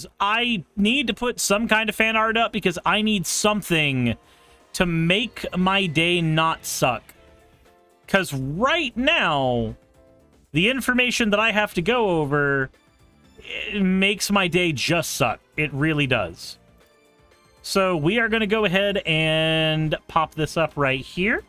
is I need to put some kind of fan art up because I need something to make my day not suck. Because right now, the information that I have to go over, it makes my day just suck. It really does. So we are going to go ahead and pop this up right here.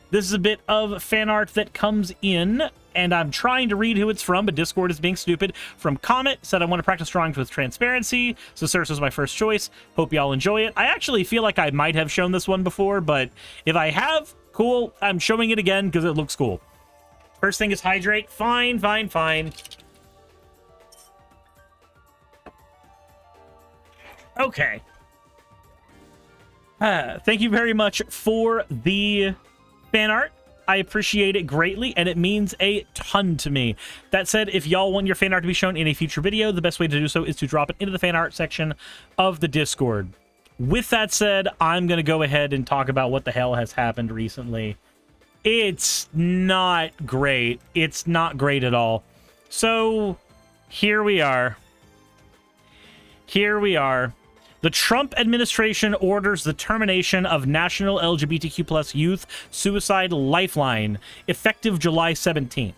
This is a bit of fan art that comes in, and I'm trying to read who it's from, but Discord is being stupid. From Comet, said I want to practice drawings with transparency, so Suris was my first choice. Hope y'all enjoy it. I actually feel like I might have shown this one before, but if I have, cool. I'm showing it again because it looks cool. First thing is hydrate. Fine, fine, fine. Okay. Thank you very much for the fan art. I appreciate it greatly, and it means a ton to me. That said, if y'all want your fan art to be shown in a future video, the best way to do so is to drop it into the fan art section of the Discord. With that said, I'm going to go ahead and talk about what the hell has happened recently. It's not great. It's not great at all. So, here we are. Here we are. The Trump administration orders the termination of National LGBTQ+ Youth Suicide Lifeline, effective July 17th.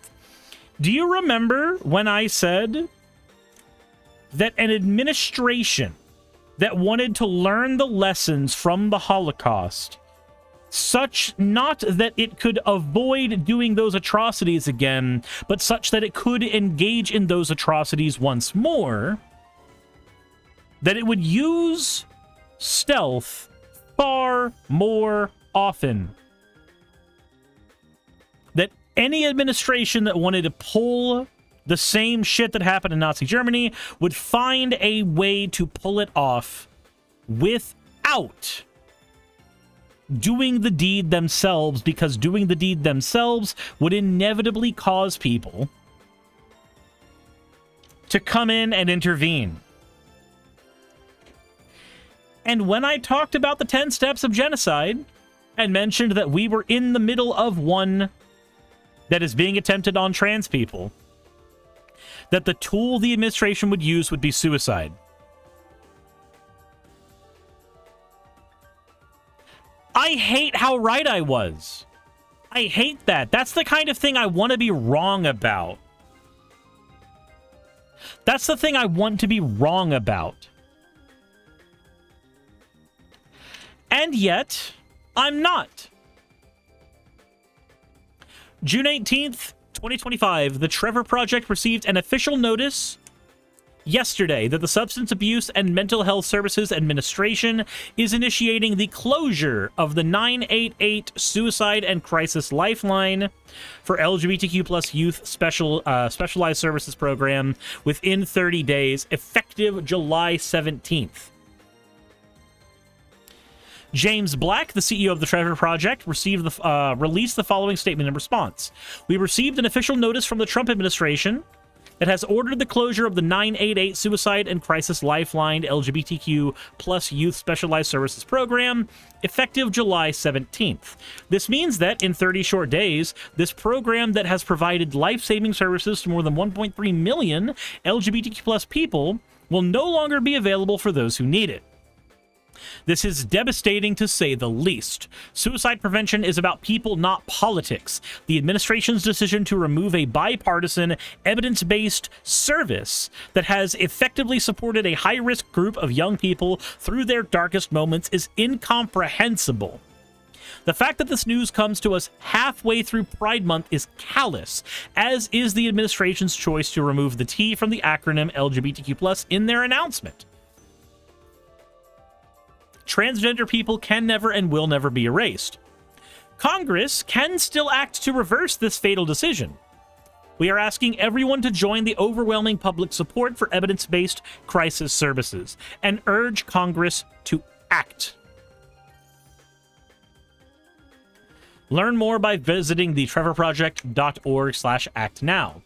Do you remember when I said that an administration that wanted to learn the lessons from the Holocaust, such not that it could avoid doing those atrocities again, but such that it could engage in those atrocities once more, that it would use stealth far more often? That any administration that wanted to pull the same shit that happened in Nazi Germany would find a way to pull it off without doing the deed themselves, because doing the deed themselves would inevitably cause people to come in and intervene. And when I talked about the 10 steps of genocide and mentioned that we were in the middle of one that is being attempted on trans people, that the tool the administration would use would be suicide. I hate how right I was. I hate that. That's the kind of thing I want to be wrong about. That's the thing I want to be wrong about. And yet, I'm not. June 18th, 2025, the Trevor Project received an official notice yesterday that the Substance Abuse and Mental Health Services Administration is initiating the closure of the 988 Suicide and Crisis Lifeline for LGBTQ+ Youth Specialized Services Program within 30 days, effective July 17th. James Black, the CEO of the Trevor Project, released the following statement in response. We received an official notice from the Trump administration that has ordered the closure of the 988 Suicide and Crisis Lifeline LGBTQ+ Youth Specialized Services Program, effective July 17th. This means that in 30 short days, this program that has provided life-saving services to more than 1.3 million LGBTQ+ people will no longer be available for those who need it. This is devastating, to say the least. Suicide prevention is about people, not politics. The administration's decision to remove a bipartisan, evidence-based service that has effectively supported a high-risk group of young people through their darkest moments is incomprehensible. The fact that this news comes to us halfway through Pride Month is callous, as is the administration's choice to remove the T from the acronym LGBTQ+ in their announcement. Transgender people can never and will never be erased. Congress can still act to reverse this fatal decision. We are asking everyone to join the overwhelming public support for evidence-based crisis services and urge Congress to act. Learn more by visiting the trevorproject.org/actnow.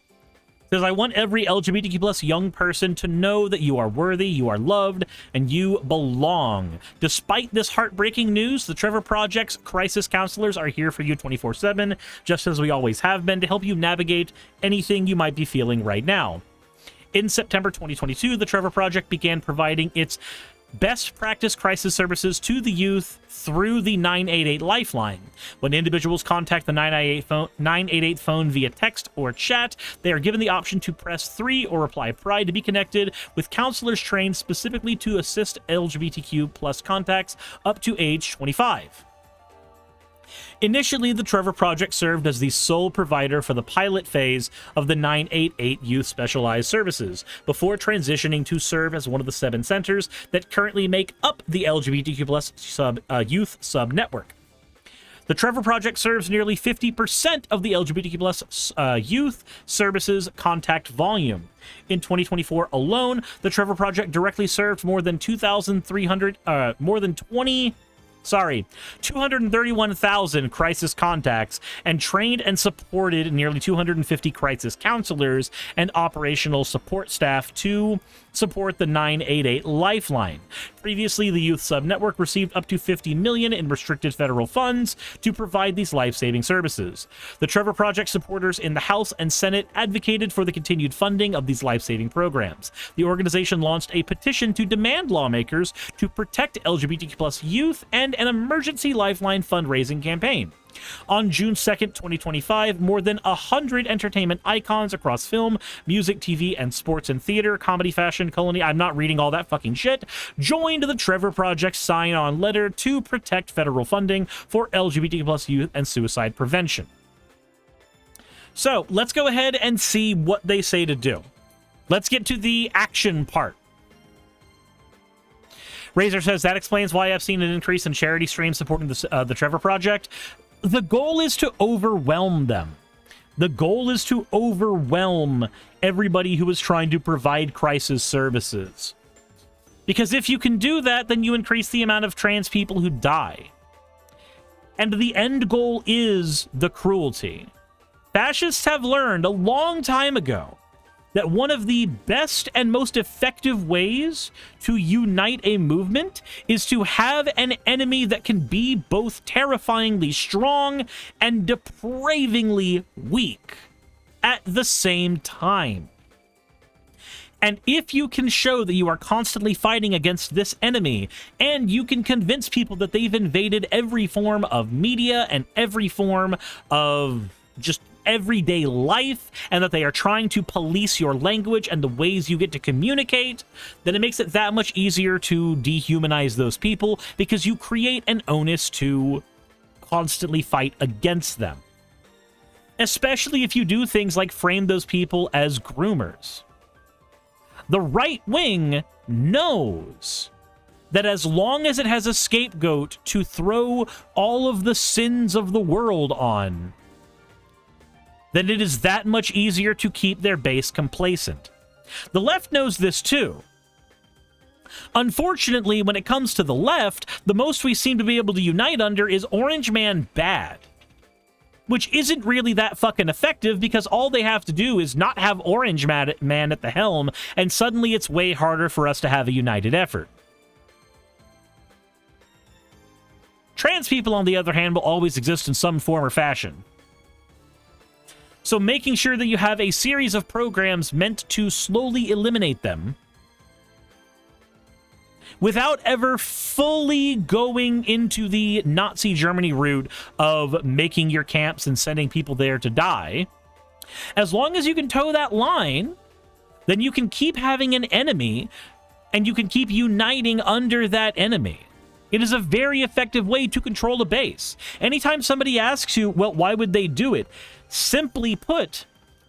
Because I want every LGBTQ+ young person to know that you are worthy, you are loved, and you belong. Despite this heartbreaking news, the Trevor Project's crisis counselors are here for you 24/7, just as we always have been, to help you navigate anything you might be feeling right now. In September 2022, the Trevor Project began providing its best practice crisis services to the youth through the 988 lifeline. When individuals contact the 988 phone via text or chat, they are given the option to press 3 or reply pride to be connected with counselors trained specifically to assist LGBTQ plus contacts up to age 25. Initially, the Trevor Project served as the sole provider for the pilot phase of the 988 Youth Specialized Services, before transitioning to serve as one of the 7 centers that currently make up the LGBTQ+ youth sub-network. The Trevor Project serves nearly 50% of the LGBTQ+ youth services contact volume. In 2024 alone, the Trevor Project directly served more than 231,000 crisis contacts and trained and supported nearly 250 crisis counselors and operational support staff to support the 988 lifeline. Previously, the Youth Sub-Network received up to $50 million in restricted federal funds to provide these life-saving services. The Trevor Project supporters in the House and Senate advocated for the continued funding of these life-saving programs. The organization launched a petition to demand lawmakers to protect LGBTQ+ youth and an emergency lifeline fundraising campaign. On June 2nd, 2025, more than 100 entertainment icons across film, music, TV, and sports and theater, comedy, fashion, culinary, I'm not reading all that fucking shit, joined the Trevor Project sign-on letter to protect federal funding for LGBTQ+ youth and suicide prevention. So, let's go ahead and see what they say to do. Let's get to the action part. Razor says, that explains why I've seen an increase in charity streams supporting the Trevor Project. The goal is to overwhelm them. The goal is to overwhelm everybody who is trying to provide crisis services. Because if you can do that, then you increase the amount of trans people who die. And the end goal is the cruelty. Fascists have learned a long time ago that one of the best and most effective ways to unite a movement is to have an enemy that can be both terrifyingly strong and depravingly weak at the same time. And if you can show that you are constantly fighting against this enemy, and you can convince people that they've invaded every form of media and every form of just everyday life, and that they are trying to police your language and the ways you get to communicate, then it makes it that much easier to dehumanize those people, because you create an onus to constantly fight against them. Especially if you do things like frame those people as groomers. The right wing knows that as long as it has a scapegoat to throw all of the sins of the world on, then it is that much easier to keep their base complacent. The left knows this too. Unfortunately, when it comes to the left, the most we seem to be able to unite under is Orange Man bad. Which isn't really that fucking effective, because all they have to do is not have Orange Man at the helm, and suddenly it's way harder for us to have a united effort. Trans people, on the other hand, will always exist in some form or fashion. So making sure that you have a series of programs meant to slowly eliminate them without ever fully going into the Nazi Germany route of making your camps and sending people there to die, as long as you can toe that line, then you can keep having an enemy and you can keep uniting under that enemy. It is a very effective way to control a base. Anytime somebody asks you, well, why would they do it? Simply put,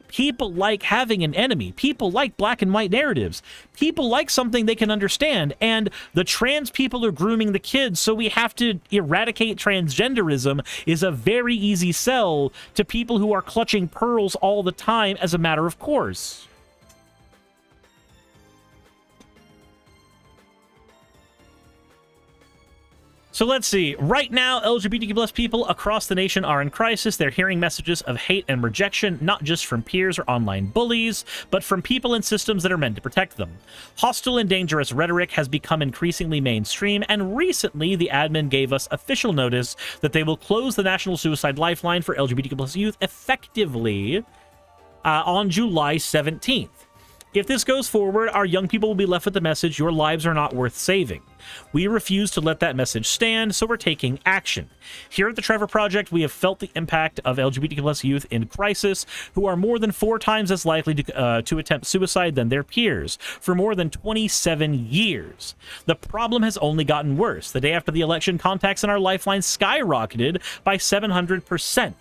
people like having an enemy. People like black and white narratives. People like something they can understand. And the trans people are grooming the kids, so we have to eradicate transgenderism is a very easy sell to people who are clutching pearls all the time as a matter of course. So let's see. Right now, LGBTQ+ people across the nation are in crisis. They're hearing messages of hate and rejection, not just from peers or online bullies, but from people and systems that are meant to protect them. Hostile and dangerous rhetoric has become increasingly mainstream, and recently the admin gave us official notice that they will close the National Suicide Lifeline for LGBTQ+ youth effectively on July 17th. If this goes forward, our young people will be left with the message, your lives are not worth saving. We refuse to let that message stand, so we're taking action. Here at the Trevor Project, we have felt the impact of LGBTQ+ youth in crisis, who are more than 4 times as likely to attempt suicide than their peers, for more than 27 years. The problem has only gotten worse. The day after the election, contacts in our lifeline skyrocketed by 700%.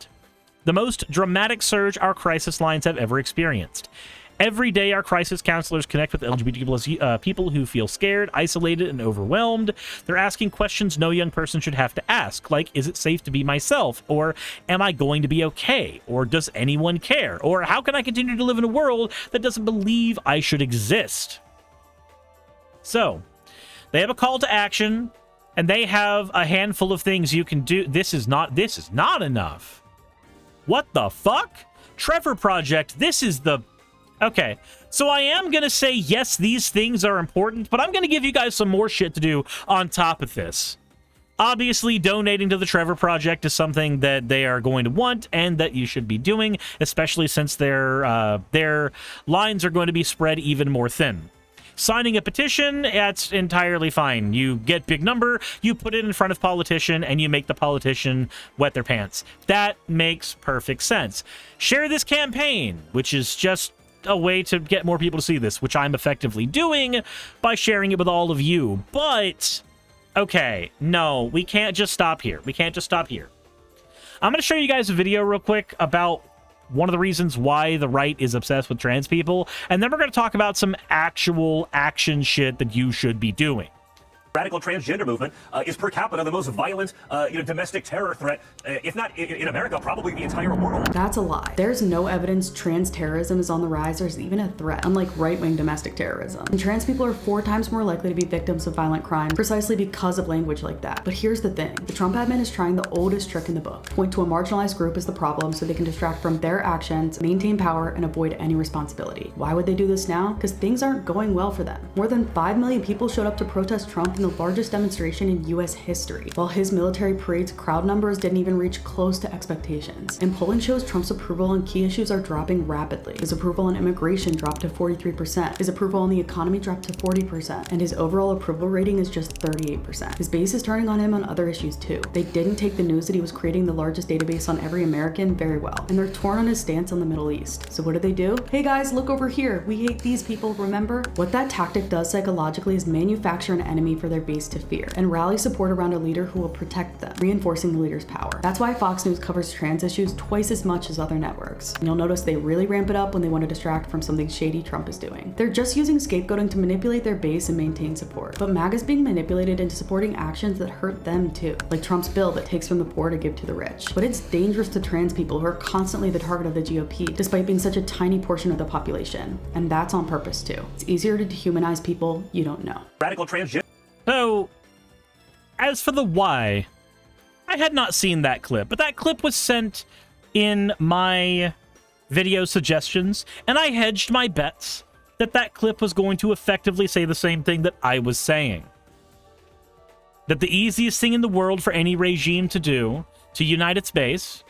The most dramatic surge our crisis lines have ever experienced. Every day, our crisis counselors connect with LGBTQ+ people who feel scared, isolated, and overwhelmed. They're asking questions no young person should have to ask, like, is it safe to be myself? Or, am I going to be okay? Or, does anyone care? Or, how can I continue to live in a world that doesn't believe I should exist? So, they have a call to action, and they have a handful of things you can do. This is not enough. What the fuck? Trevor Project, this is the... Okay, so I am going to say, yes, these things are important, but I'm going to give you guys some more shit to do on top of this. Obviously, donating to the Trevor Project is something that they are going to want and that you should be doing, especially since their lines are going to be spread even more thin. Signing a petition, that's entirely fine. You get big number, you put it in front of politician, and you make the politician wet their pants. That makes perfect sense. Share this campaign, which is just a way to get more people to see this, which I'm effectively doing by sharing it with all of you. But, okay, no, we can't just stop here. We can't just stop here. I'm going to show you guys a video real quick about one of the reasons why the right is obsessed with trans people, and then we're going to talk about some actual action shit that you should be doing. Radical transgender movement is per capita the most violent domestic terror threat, if not in America, probably the entire world. That's a lie. There's no evidence trans terrorism is on the rise or is even a threat, unlike right-wing domestic terrorism. And trans people are 4 times more likely to be victims of violent crime precisely because of language like that. But here's the thing. The Trump admin is trying the oldest trick in the book. Point to a marginalized group as the problem so they can distract from their actions, maintain power, and avoid any responsibility. Why would they do this now? Because things aren't going well for them. More than 5 million people showed up to protest Trump in the largest demonstration in US history, while his military parade's crowd numbers didn't even reach close to expectations. And polling shows Trump's approval on key issues are dropping rapidly. His approval on immigration dropped to 43%, his approval on the economy dropped to 40%, and his overall approval rating is just 38%. His base is turning on him on other issues too. They didn't take the news that he was creating the largest database on every American very well, and they're torn on his stance on the Middle East. So what do? Hey guys, look over here. We hate these people, remember? What that tactic does psychologically is manufacture an enemy for their base to fear and rally support around a leader who will protect them, reinforcing the leader's power. That's why Fox News covers trans issues twice as much as other networks. And you'll notice they really ramp it up when they want to distract from something shady Trump is doing. They're just using scapegoating to manipulate their base and maintain support. But MAGA's being manipulated into supporting actions that hurt them too, like Trump's bill that takes from the poor to give to the rich. But it's dangerous to trans people who are constantly the target of the GOP, despite being such a tiny portion of the population. And that's on purpose too. It's easier to dehumanize people you don't know. Radical transgender. So, as for the why, I had not seen that clip, but that clip was sent in my video suggestions, and I hedged my bets that that clip was going to effectively say the same thing that I was saying. That the easiest thing in the world for any regime to do, to unite its base,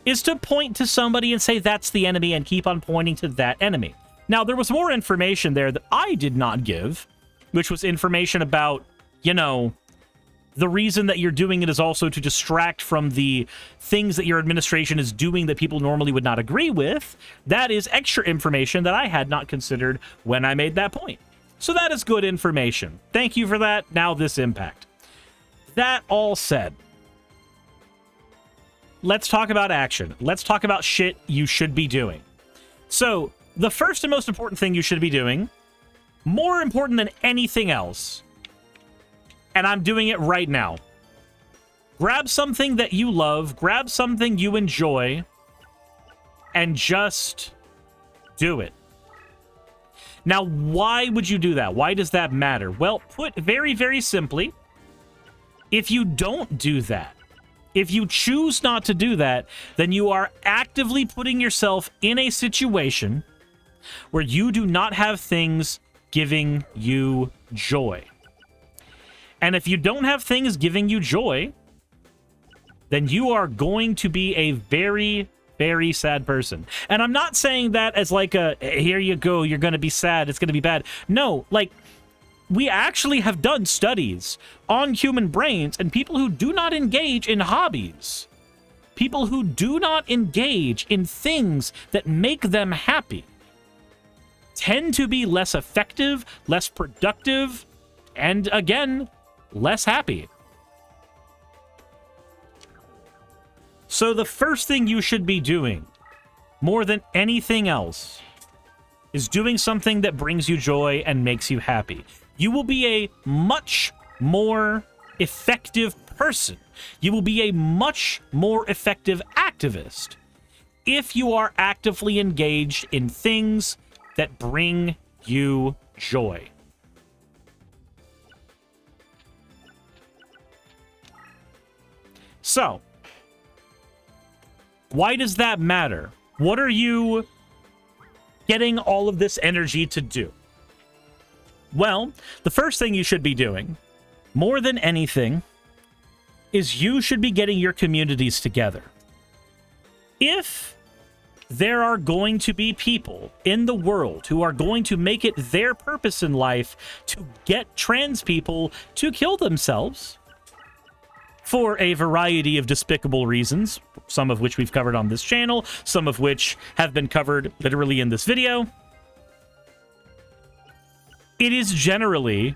is to point to somebody and say that's the enemy and keep on pointing to that enemy. Now, there was more information there that I did not give, which was information about, you know, the reason that you're doing it is also to distract from the things that your administration is doing that people normally would not agree with. That is extra information that I had not considered when I made that point. So that is good information. Thank you for that. Now this impact. That all said, let's talk about action. Let's talk about shit you should be doing. So the first and most important thing you should be doing, more important than anything else, and I'm doing it right now. Grab something that you love, grab something you enjoy, and just do it. Now, why would you do that? Why does that matter? Well, put very, very simply, if you don't do that, if you choose not to do that, then you are actively putting yourself in a situation where you do not have things giving you joy. And if you don't have things giving you joy, then you are going to be a very, Very sad person. And I'm not saying that as like a, here you go, you're going to be sad, it's going to be bad. No, like, we actually have done studies on human brains and people who do not engage in hobbies, people who do not engage in things that make them happy, tend to be less effective, less productive, and again, less happy. So the first thing you should be doing, more than anything else, is doing something that brings you joy and makes you happy. You will be a much more effective person. You will be a much more effective activist if you are actively engaged in things that bring you joy. So, why does that matter? What are you getting all of this energy to do? Well, the first thing you should be doing, more than anything, is you should be getting your communities together. If there are going to be people in the world who are going to make it their purpose in life to get trans people to kill themselves for a variety of despicable reasons, some of which we've covered on this channel, some of which have been covered literally in this video, it is generally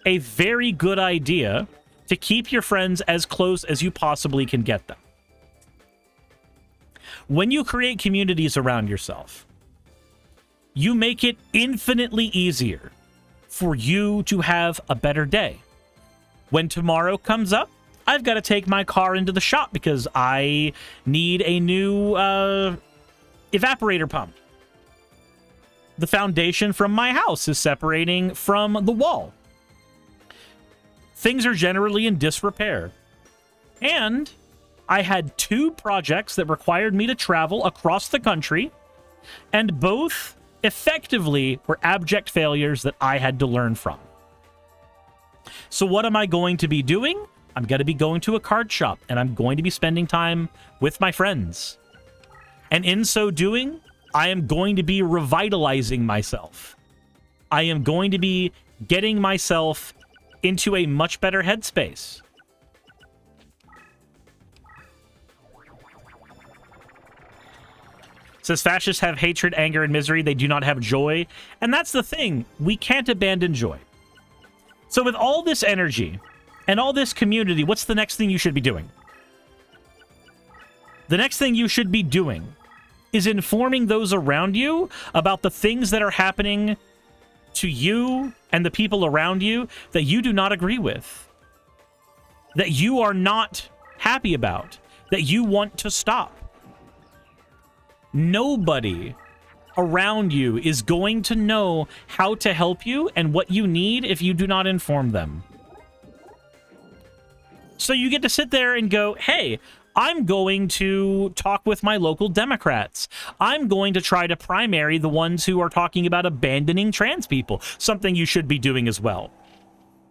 a very good idea to keep your friends as close as you possibly can get them. When you create communities around yourself, you make it infinitely easier for you to have a better day. When tomorrow comes up, I've got to take my car into the shop because I need a new evaporator pump. The foundation from my house is separating from the wall. Things are generally in disrepair. And I had 2 projects that required me to travel across the country, and both effectively were abject failures that I had to learn from. So what am I going to be doing? I'm going to be going to a card shop, and I'm going to be spending time with my friends. And in so doing, I am going to be revitalizing myself. I am going to be getting myself into a much better headspace. Says fascists have hatred, anger, and misery. They do not have joy. And that's the thing. We can't abandon joy. So with all this energy and all this community, what's the next thing you should be doing? The next thing you should be doing is informing those around you about the things that are happening to you and the people around you that you do not agree with, that you are not happy about, that you want to stop. Nobody around you is going to know how to help you and what you need if you do not inform them. So you get to sit there and go, hey, I'm going to talk with my local Democrats. I'm going to try to primary the ones who are talking about abandoning trans people, something you should be doing as well.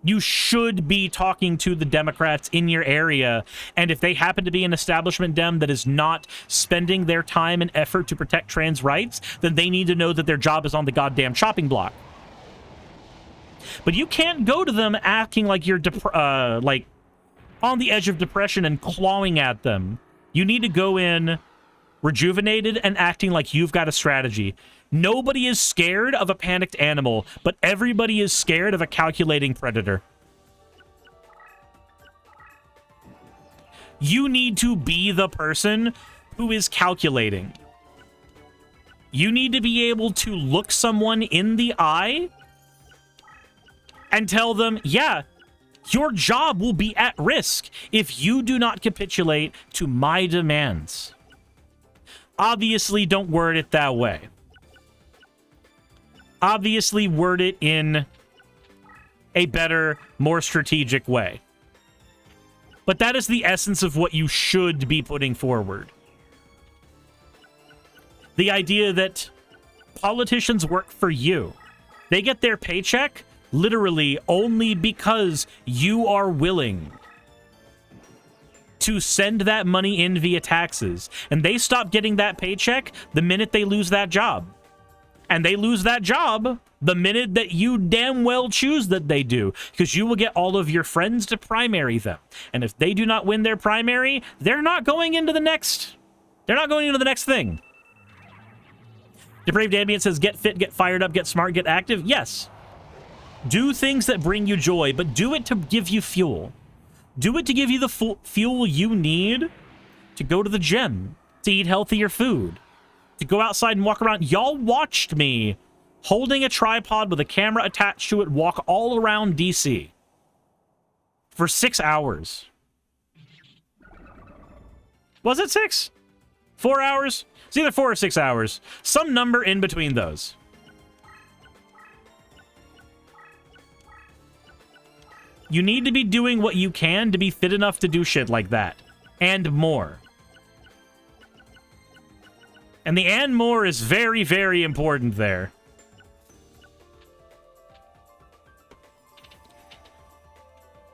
You should be talking to the Democrats in your area, and if they happen to be an establishment Dem that is not spending their time and effort to protect trans rights, then they need to know that their job is on the goddamn chopping block. But you can't go to them acting like you're like on the edge of depression and clawing at them. You need to go in rejuvenated and acting like you've got a strategy. Nobody is scared of a panicked animal, but everybody is scared of a calculating predator. You need to be the person who is calculating. You need to be able to look someone in the eye and tell them, yeah, your job will be at risk if you do not capitulate to my demands. Obviously, don't word it that way. Obviously, word it in a better, more strategic way. But that is the essence of what you should be putting forward. The idea that politicians work for you. They get their paycheck literally only because you are willing to send that money in via taxes. And they stop getting that paycheck the minute they lose that job. And they lose that job the minute that you damn well choose that they do, because you will get all of your friends to primary them. And if they do not win their primary, they're not going into the next. They're not going into the next thing. Depraved Ambient says, get fit, get fired up, get smart, get active. Yes. Do things that bring you joy, but do it to give you fuel. Do it to give you the fuel you need to go to the gym, to eat healthier food, to go outside and walk around. Y'all watched me holding a tripod with a camera attached to it walk all around DC for 6 hours. Was it 6? 4 hours? It's either 4 or 6 hours. Some number in between those. You need to be doing what you can to be fit enough to do shit like that. And more. And the and more is very, very important there.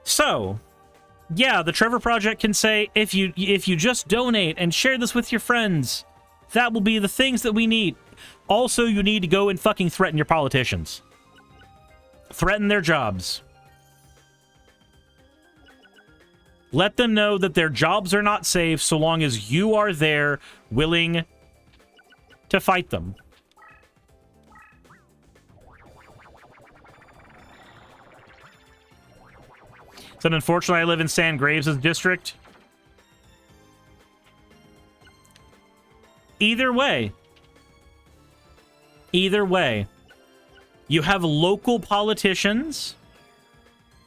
So, yeah, the Trevor Project can say, if you just donate and share this with your friends, that will be the things that we need. Also, you need to go and fucking threaten your politicians. Threaten their jobs. Let them know that their jobs are not safe so long as you are there willing to fight them. So unfortunately, I live in San Graves' district. Either way, you have local politicians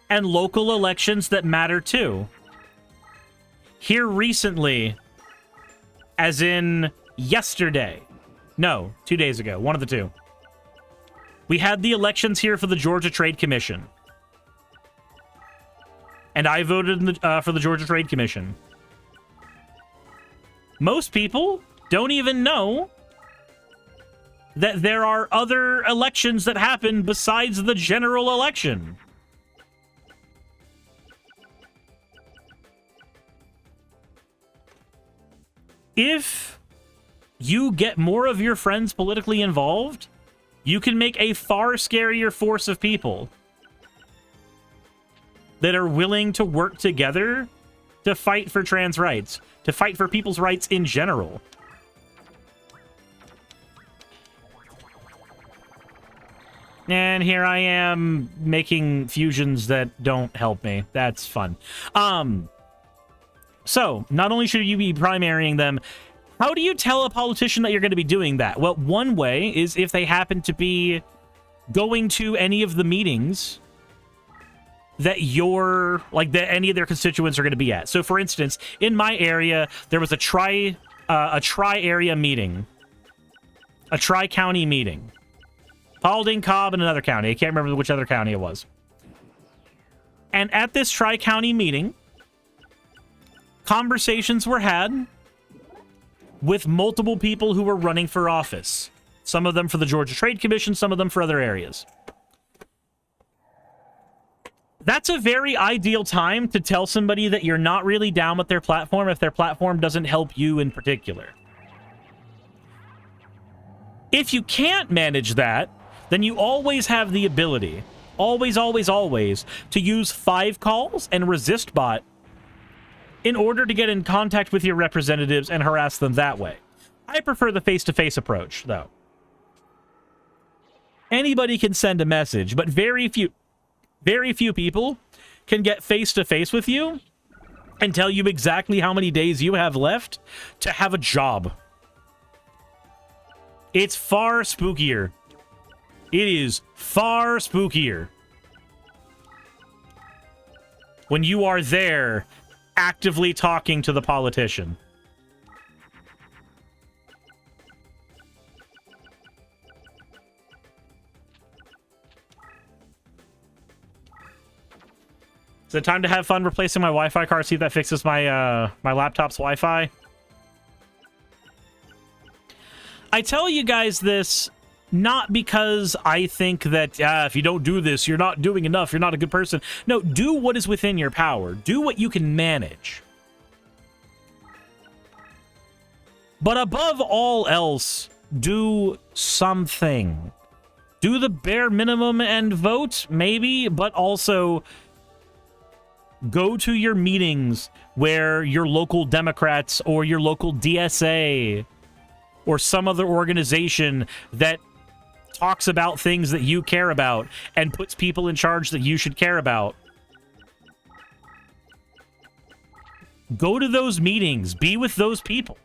and local elections that matter too. Here recently, as in yesterday, no, 2 days ago, one of the two, we had the elections here for the Georgia Trade Commission. And I voted for the Georgia Trade Commission. Most people don't even know that there are other elections that happen besides the general election. If you get more of your friends politically involved, you can make a far scarier force of people that are willing to work together to fight for trans rights, to fight for people's rights in general. And here I am making fusions that don't help me. That's fun. So, not only should you be primarying them, how do you tell a politician that you're going to be doing that? Well, one way is if they happen to be going to any of the meetings that any of their constituents are going to be at. So, for instance, in my area, there was a tri-area meeting. A tri-county meeting. Paulding, Cobb, and another county. I can't remember which other county it was. And at this tri-county meeting, conversations were had with multiple people who were running for office. Some of them for the Georgia Trade Commission, some of them for other areas. That's a very ideal time to tell somebody that you're not really down with their platform if their platform doesn't help you in particular. If you can't manage that, then you always have the ability, always, to use 5 calls and resist bot in order to get in contact with your representatives and harass them that way. I prefer the face-to-face approach, though. Anybody can send a message, but very few people can get face-to-face with you and tell you exactly how many days you have left to have a job. It's far spookier. It is far spookier when you are there actively talking to the politician. Is it time to have fun replacing my Wi-Fi card? See if that fixes my my laptop's Wi-Fi. I tell you guys this not because I think that if you don't do this, you're not doing enough, you're not a good person. No, do what is within your power. Do what you can manage. But above all else, do something. Do the bare minimum and vote, maybe, but also go to your meetings where your local Democrats or your local DSA or some other organization that talks about things that you care about and puts people in charge that you should care about. Go to those meetings. Be with those people.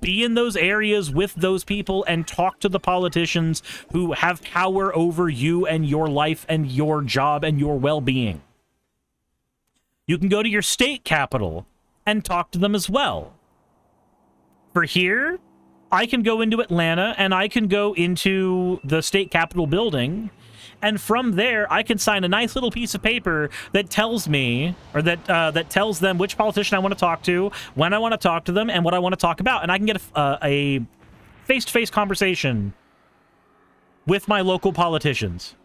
Be in those areas with those people and talk to the politicians who have power over you and your life and your job and your well-being. You can go to your state capital and talk to them as well. For here, I can go into Atlanta and I can go into the state capitol building, and from there I can sign a nice little piece of paper that tells me, or that tells them which politician I want to talk to, when I want to talk to them, and what I want to talk about, and I can get a face-to-face conversation with my local politicians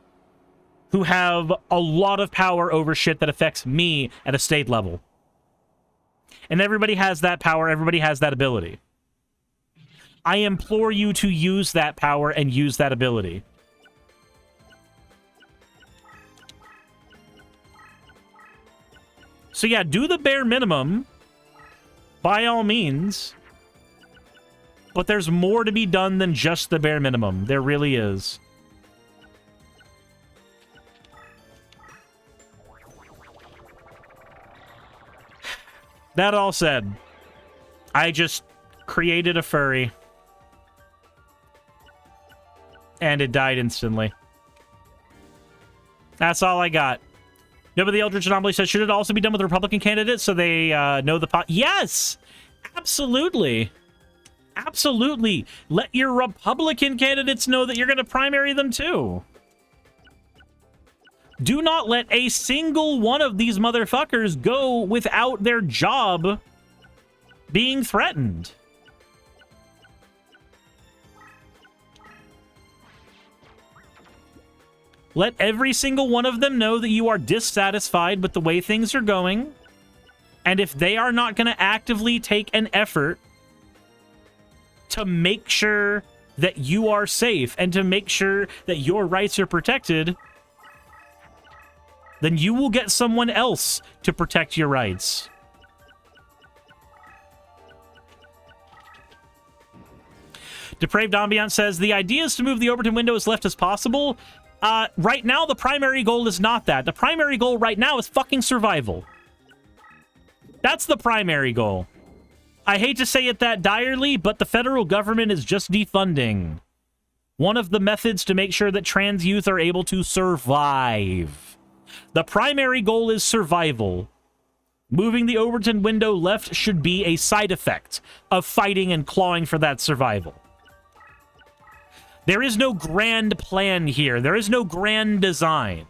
who have a lot of power over shit that affects me at a state level. And everybody has that power, everybody has that ability. I implore you to use that power and use that ability. So yeah, do the bare minimum, by all means. But there's more to be done than just the bare minimum. There really is. That all said, I just created a furry. And it died instantly. That's all I got. Nobody the Eldritch Anomaly says, should it also be done with Republican candidates so they know the pot? Yes! Absolutely. Absolutely. Let your Republican candidates know that you're going to primary them too. Do not let a single one of these motherfuckers go without their job being threatened. Let every single one of them know that you are dissatisfied with the way things are going. And if they are not going to actively take an effort to make sure that you are safe and to make sure that your rights are protected, then you will get someone else to protect your rights. Depraved Ambiance says, the idea is to move the Overton window as left as possible. Right now, the primary goal is not that. The primary goal right now is fucking survival. That's the primary goal. I hate to say it that direly, but the federal government is just defunding one of the methods to make sure that trans youth are able to survive. The primary goal is survival. Moving the Overton window left should be a side effect of fighting and clawing for that survival. There is no grand plan here. There is no grand design.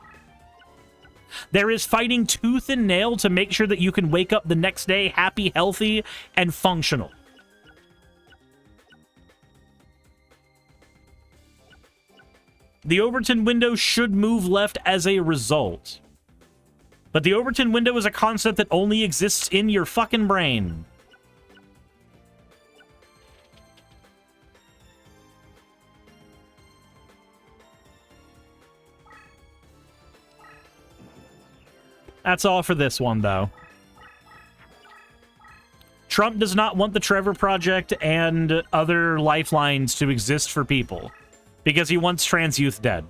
There is fighting tooth and nail to make sure that you can wake up the next day happy, healthy, and functional. The Overton window should move left as a result. But the Overton window is a concept that only exists in your fucking brain. That's all for this one, though. Trump does not want the Trevor Project and other lifelines to exist for people because he wants trans youth dead.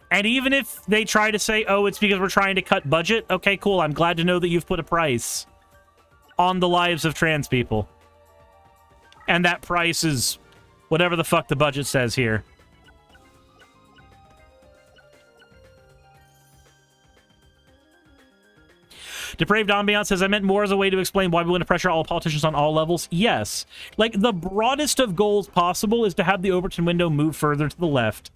And even if they try to say, oh, it's because we're trying to cut budget, okay, cool. I'm glad to know that you've put a price on the lives of trans people. And that price is whatever the fuck the budget says here. Depraved Ambiance says, I meant more as a way to explain why we want to pressure all politicians on all levels. Yes. Like, the broadest of goals possible is to have the Overton window move further to the left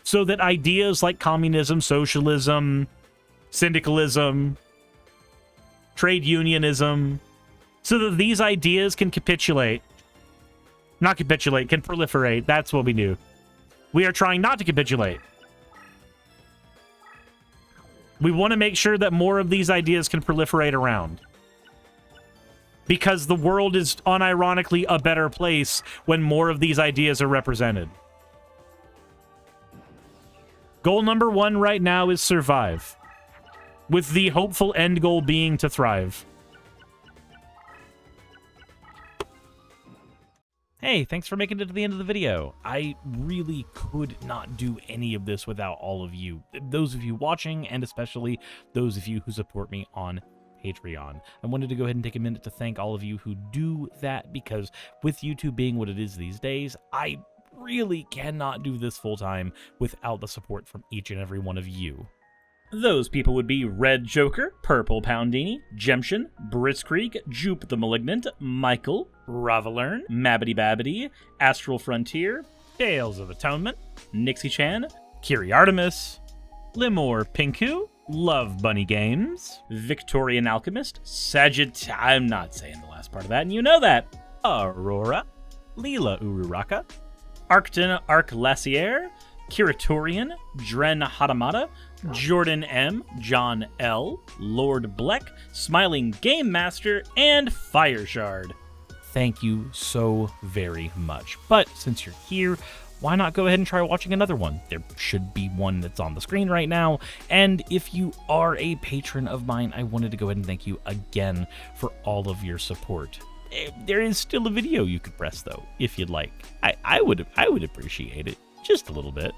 so that ideas like communism, socialism, syndicalism, trade unionism, so that these ideas can capitulate. Not capitulate, can proliferate. That's what we do. We are trying not to capitulate. We want to make sure that more of these ideas can proliferate around. because the world is unironically a better place when more of these ideas are represented. Goal number 1 right now is survive, with the hopeful end goal being to thrive. Hey, thanks for making it to the end of the video. I really could not do any of this without all of you. Those of you watching, and especially those of you who support me on Patreon. I wanted to go ahead and take a minute to thank all of you who do that, because with YouTube being what it is these days, I really cannot do this full time without the support from each and every one of you. Those people would be Red Joker, Purple Poundini, Jemshin, Britzkrieg, Jupe the Malignant, Michael, Ravalern, Mabbity Babbity, Astral Frontier, Tales of Atonement, Nixie Chan, Kiri Artemis, Limor Pinku, Love Bunny Games, Victorian Alchemist, I'm not saying the last part of that, and you know that, Aurora, Leela Ururaka, Arcton Arclacier, Kiratorian, Dren Hadamata, Jordan M, John L, Lord Bleck, Smiling Game Master, and Fireshard. Thank you so very much. But since you're here, why not go ahead and try watching another one? There should be one that's on the screen right now. And if you are a patron of mine, I wanted to go ahead and thank you again for all of your support. There is still a video you could press though, if you'd like. I would appreciate it just a little bit.